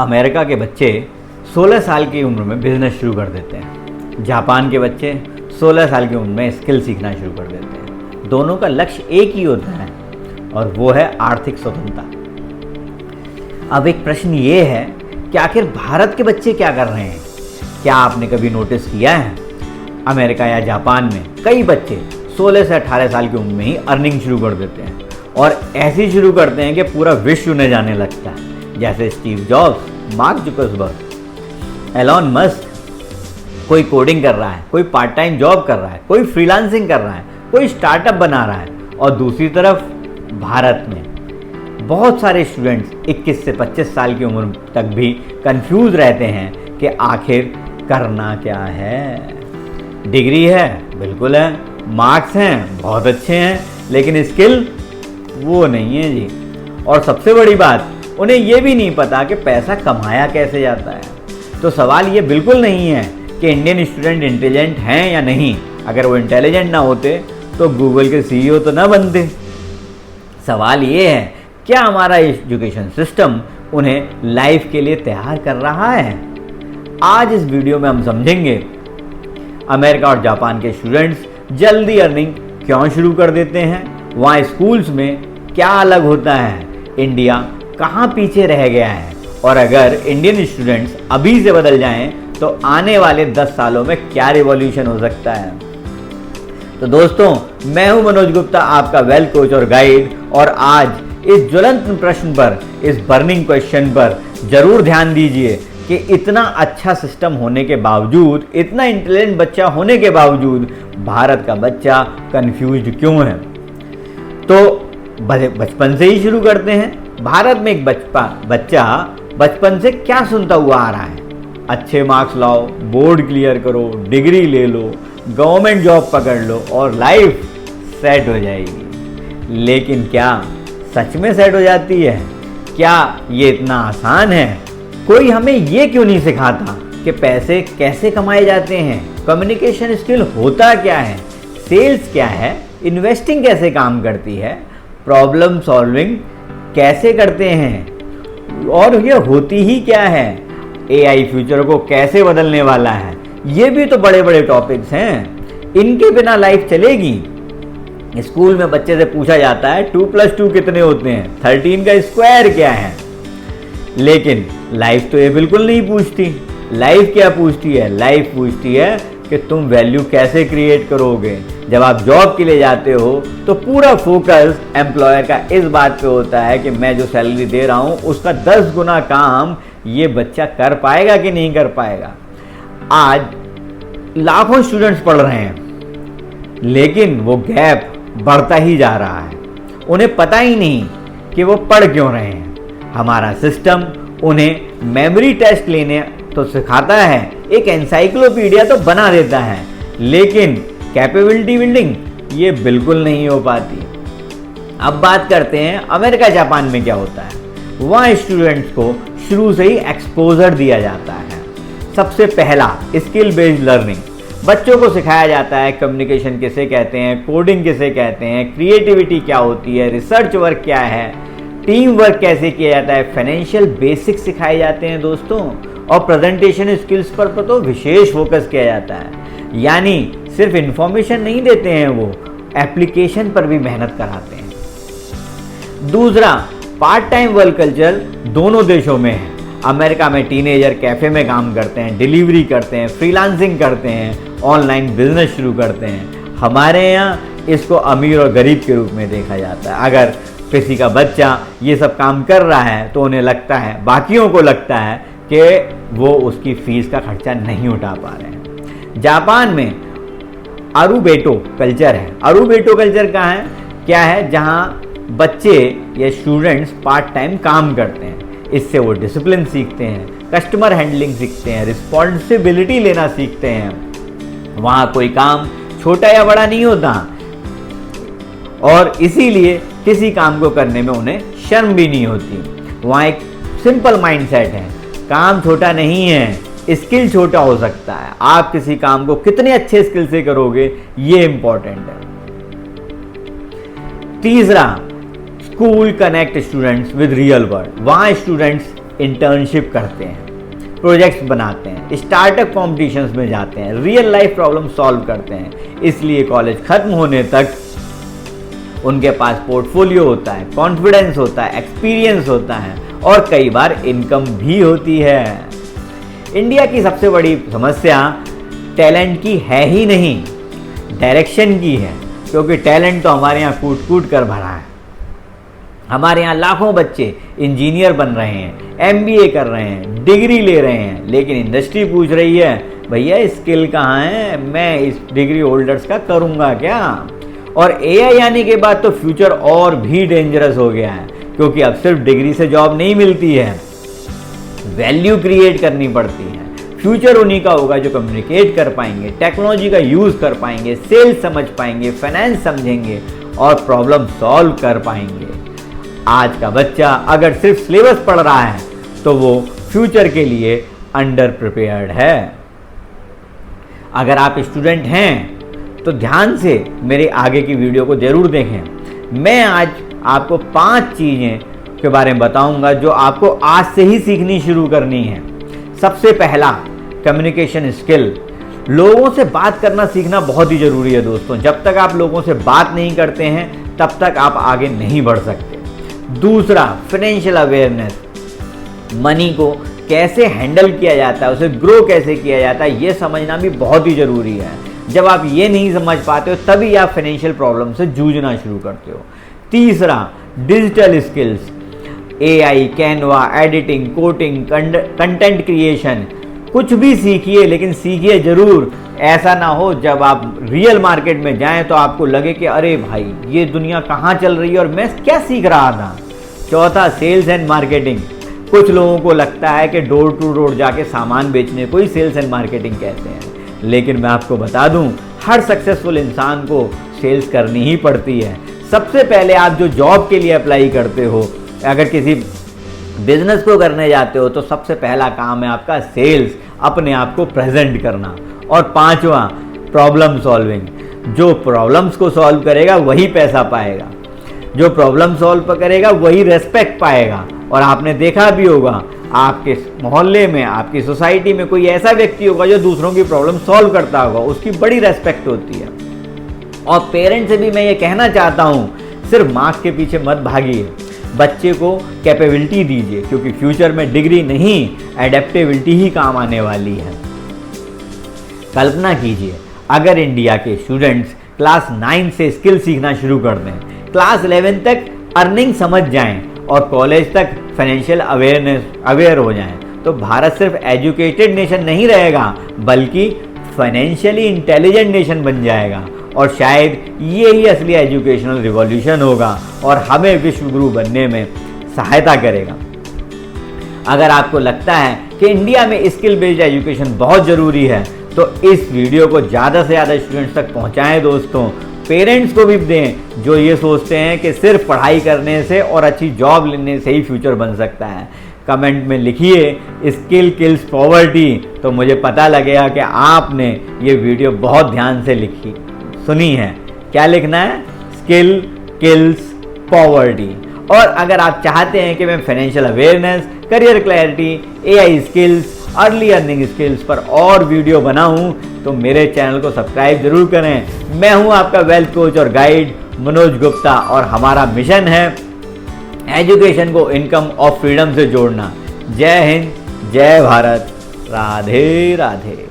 America के बच्चे 16 साल की उम्र में बिजनेस शुरू कर देते हैं। जापान के बच्चे 16 साल की उम्र में स्किल सीखना शुरू कर देते हैं। दोनों का लक्ष्य एक ही होता है और वो है आर्थिक स्वतंत्रता। अब एक प्रश्न ये है कि आखिर भारत के बच्चे क्या कर रहे हैं? क्या आपने कभी नोटिस किया है अमेरिका या जापान में कई बच्चे 16 से 18 साल की उम्र में ही अर्निंग शुरू कर देते हैं और ऐसी शुरू करते हैं कि पूरा विश्व उन्हें जाने लगता है। जैसे Steve jobs, mark Zuckerberg, Elon Musk. कोई कोडिंग कर रहा है, कोई पार्ट टाइम जॉब कर रहा है, कोई फ्रीलांसिंग कर रहा है, कोई स्टार्टअप बना रहा है। और दूसरी तरफ भारत में बहुत सारे स्टूडेंट्स 21 से 25 साल की उम्र तक भी कंफ्यूज रहते हैं कि आखिर करना क्या है। डिग्री है, बिल्कुल है, मार्क्स हैं, बहुत अच्छे हैं, लेकिन स्किल वो नहीं है जी। और सबसे बड़ी बात, उन्हें ये भी नहीं पता कि पैसा कमाया कैसे जाता है। तो सवाल ये बिल्कुल नहीं है कि इंडियन स्टूडेंट इंटेलिजेंट हैं या नहीं। अगर वो इंटेलिजेंट ना होते तो गूगल के सीईओ तो ना बनते। सवाल ये है, क्या हमारा एजुकेशन सिस्टम उन्हें लाइफ के लिए तैयार कर रहा है? आज इस वीडियो में हम समझेंगे अमेरिका और जापान के स्टूडेंट्स जल्दी अर्निंग क्यों शुरू कर देते हैं, वहाँ स्कूल्स में क्या अलग होता है, इंडिया कहाँ पीछे रह गया है, और अगर इंडियन स्टूडेंट्स अभी से बदल जाएं तो आने वाले 10 सालों में क्या रिवॉल्यूशन हो सकता है। तो दोस्तों, मैं हूं मनोज गुप्ता, आपका वेल्थ कोच और गाइड, और आज इस ज्वलंत प्रश्न पर, इस बर्निंग क्वेश्चन पर जरूर ध्यान दीजिए कि इतना अच्छा सिस्टम होने के बावजूद, इतना इंटेलिजेंट बच्चा होने के बावजूद भारत का बच्चा कंफ्यूज्ड क्यों है। तो बचपन से ही शुरू करते हैं। भारत में एक बच्चा बचपन से क्या सुनता हुआ आ रहा है? अच्छे मार्क्स लाओ, बोर्ड क्लियर करो, डिग्री ले लो, गवर्नमेंट जॉब पकड़ लो और लाइफ सेट हो जाएगी। लेकिन क्या सच में सेट हो जाती है? क्या ये इतना आसान है? कोई हमें ये क्यों नहीं सिखाता कि पैसे कैसे कमाए जाते हैं, कम्युनिकेशन स्किल होता क्या है, सेल्स क्या है, इन्वेस्टिंग कैसे काम करती है, प्रॉब्लम सॉल्विंग कैसे करते हैं, और ये होती ही क्या है, एआई फ्यूचर को कैसे बदलने वाला है। ये भी तो बड़े बड़े टॉपिक्स हैं, इनके बिना लाइफ चलेगी? स्कूल में बच्चे से पूछा जाता है 2+2 कितने होते हैं, 13 का स्क्वायर क्या है। लेकिन लाइफ तो ये बिल्कुल नहीं पूछती। लाइफ क्या पूछती है? लाइफ पूछती है कि तुम वैल्यू कैसे क्रिएट करोगे। जब आप जॉब के लिए जाते हो तो पूरा फोकस एम्प्लॉयर का इस बात पे होता है कि मैं जो सैलरी दे रहा हूँ उसका 10 गुना काम ये बच्चा कर पाएगा कि नहीं कर पाएगा। आज लाखों स्टूडेंट्स पढ़ रहे हैं, लेकिन वो गैप बढ़ता ही जा रहा है। उन्हें पता ही नहीं कि वो पढ़ क्यों रहे हैं। हमारा सिस्टम उन्हें मेमोरी टेस्ट लेने तो सिखाता है, एक एनसाइक्लोपीडिया तो बना देता है, लेकिन कैपेबिलिटी बिल्डिंग ये बिल्कुल नहीं हो पाती। अब बात करते हैं अमेरिका जापान में क्या होता है। वहाँ स्टूडेंट्स को शुरू से ही एक्सपोजर दिया जाता है। सबसे पहला स्किल बेस्ड लर्निंग, बच्चों को सिखाया जाता है कम्युनिकेशन किसे कहते हैं, कोडिंग किसे कहते हैं, क्रिएटिविटी क्या होती है, रिसर्च वर्क क्या है, टीम वर्क कैसे किया जाता है, फाइनेंशियल बेसिक्स सिखाए जाते हैं दोस्तों, और प्रेजेंटेशन स्किल्स पर तो विशेष फोकस किया जाता है। यानी सिर्फ इंफॉर्मेशन नहीं देते हैं, वो एप्लीकेशन पर भी मेहनत कराते हैं। दूसरा, पार्ट टाइम वर्क कल्चर दोनों देशों में है। अमेरिका में टीनेजर कैफे में काम करते हैं, डिलीवरी करते हैं, फ्रीलांसिंग करते हैं, ऑनलाइन बिजनेस शुरू करते हैं। हमारे यहाँ इसको अमीर और गरीब के रूप में देखा जाता है। अगर किसी का बच्चा ये सब काम कर रहा है तो उन्हें लगता है, बाकियों को लगता है कि वो उसकी फीस का खर्चा नहीं उठा पा रहे हैं। जापान में अरुबेटो कल्चर है। अरुबेटो कल्चर कहाँ है, क्या है? जहाँ बच्चे या स्टूडेंट्स पार्ट टाइम काम करते हैं। इससे वो डिसिप्लिन सीखते हैं, कस्टमर हैंडलिंग सीखते हैं, रिस्पॉन्सिबिलिटी लेना सीखते हैं। वहाँ कोई काम छोटा या बड़ा नहीं होता, और इसीलिए किसी काम को करने में उन्हें शर्म भी नहीं होती। वहाँ एक सिंपल माइंडसेट है, काम छोटा नहीं है, स्किल छोटा हो सकता है। आप किसी काम को कितने अच्छे स्किल से करोगे ये इंपॉर्टेंट है। तीसरा, school connect students with real world. वहाँ स्टूडेंट्स इंटर्नशिप करते हैं, प्रोजेक्ट्स बनाते हैं, स्टार्टअप कॉम्पिटिशन्स में जाते हैं, रियल लाइफ प्रॉब्लम सॉल्व करते हैं। इसलिए कॉलेज खत्म होने तक उनके पास पोर्टफोलियो होता है, कॉन्फिडेंस होता है, एक्सपीरियंस होता है और कई बार इनकम भी होती है। इंडिया की सबसे बड़ी समस्या टैलेंट की है ही नहीं, डायरेक्शन की है, क्योंकि टैलेंट तो हमारे यहाँ कूट कूट कर भरा है। हमारे यहाँ लाखों बच्चे इंजीनियर बन रहे हैं, एमबीए कर रहे हैं, डिग्री ले रहे हैं, लेकिन इंडस्ट्री पूछ रही है भैया स्किल कहाँ है, मैं इस डिग्री होल्डर्स का करूँगा क्या। और एआई आने के बाद तो फ्यूचर और भी डेंजरस हो गया है, क्योंकि अब सिर्फ डिग्री से जॉब नहीं मिलती है, वैल्यू क्रिएट करनी पड़ती है। फ्यूचर उन्हीं का होगा जो कम्युनिकेट कर पाएंगे, टेक्नोलॉजी का यूज़ कर पाएंगे, सेल्स समझ पाएंगे, फाइनेंस समझेंगे और प्रॉब्लम सॉल्व कर पाएंगे। आज का बच्चा अगर सिर्फ सिलेबस पढ़ रहा है तो वो फ्यूचर के लिए अंडर प्रिपेयर्ड है। अगर आप स्टूडेंट हैं तो ध्यान से मेरे आगे की वीडियो को जरूर देखें। मैं आज आपको 5 चीज़ें के बारे में बताऊंगा जो आपको आज से ही सीखनी शुरू करनी है। सबसे पहला, कम्युनिकेशन स्किल। लोगों से बात करना सीखना बहुत ही ज़रूरी है दोस्तों। जब तक आप लोगों से बात नहीं करते हैं तब तक आप आगे नहीं बढ़ सकते। दूसरा, फाइनेंशियल अवेयरनेस। मनी को कैसे हैंडल किया जाता है, उसे ग्रो कैसे किया जाता है, ये समझना भी बहुत ही ज़रूरी है। जब आप ये नहीं समझ पाते हो तभी आप फाइनेंशियल प्रॉब्लम से जूझना शुरू करते हो। तीसरा, digital skills. AI, Canva, editing, coding, content creation, कुछ भी सीखिए, लेकिन सीखिए ज़रूर। ऐसा ना हो जब आप रियल मार्केट में जाएं तो आपको लगे कि अरे भाई ये दुनिया कहाँ चल रही है और मैं क्या सीख रहा था। चौथा, सेल्स एंड मार्केटिंग। कुछ लोगों को लगता है कि डोर टू डोर जाके सामान बेचने को ही सेल्स एंड मार्केटिंग कहते हैं, लेकिन मैं आपको बता दूं हर सक्सेसफुल इंसान को सेल्स करनी ही पड़ती है। सबसे पहले आप जो जॉब के लिए अप्लाई करते हो, अगर किसी बिजनेस को करने जाते हो तो सबसे पहला काम है आपका सेल्स, अपने आप को प्रेजेंट करना। और पांचवा, प्रॉब्लम सॉल्विंग। जो प्रॉब्लम्स को सॉल्व करेगा वही पैसा पाएगा, जो प्रॉब्लम सॉल्व करेगा वही रेस्पेक्ट पाएगा। और आपने देखा भी होगा आपके मोहल्ले में, आपकी सोसाइटी में कोई ऐसा व्यक्ति होगा जो दूसरों की प्रॉब्लम सॉल्व करता होगा, उसकी बड़ी रेस्पेक्ट होती है। और पेरेंट्स से भी मैं ये कहना चाहता हूँ, सिर्फ मार्क्स के पीछे मत भागिए, बच्चे को कैपेबिलिटी दीजिए, क्योंकि फ्यूचर में डिग्री नहीं एडेप्टेबिलिटी ही काम आने वाली है। कल्पना कीजिए अगर इंडिया के स्टूडेंट्स क्लास 9 से स्किल सीखना शुरू कर दें, क्लास 11 तक अर्निंग समझ जाएं और कॉलेज तक फाइनेंशियल अवेयर हो जाएं, तो भारत सिर्फ एजुकेटेड नेशन नहीं रहेगा बल्कि फाइनेंशियली इंटेलिजेंट नेशन बन जाएगा। और शायद ये ही असली एजुकेशनल रिवॉल्यूशन होगा और हमें विश्व गुरु बनने में सहायता करेगा। अगर आपको लगता है कि इंडिया में स्किल बेस्ड एजुकेशन बहुत ज़रूरी है तो इस वीडियो को ज़्यादा से ज़्यादा स्टूडेंट्स तक पहुँचाएँ दोस्तों। पेरेंट्स को भी दें जो ये सोचते हैं कि सिर्फ पढ़ाई करने से और अच्छी जॉब लेने से ही फ्यूचर बन सकता है। कमेंट में लिखिए स्किल किल्स पॉवर्टी, तो मुझे पता लगेगा कि आपने ये वीडियो बहुत ध्यान से सुनी है। क्या लिखना है? Skill kills poverty. और अगर आप चाहते हैं कि मैं financial awareness, career clarity, AI skills, early earning skills पर और वीडियो बनाऊं तो मेरे चैनल को सब्सक्राइब जरूर करें। मैं हूं आपका वेल्थ कोच और गाइड मनोज गुप्ता और हमारा मिशन है एजुकेशन को इनकम और फ्रीडम से जोड़ना। जय हिंद, जय भारत, राधे राधे।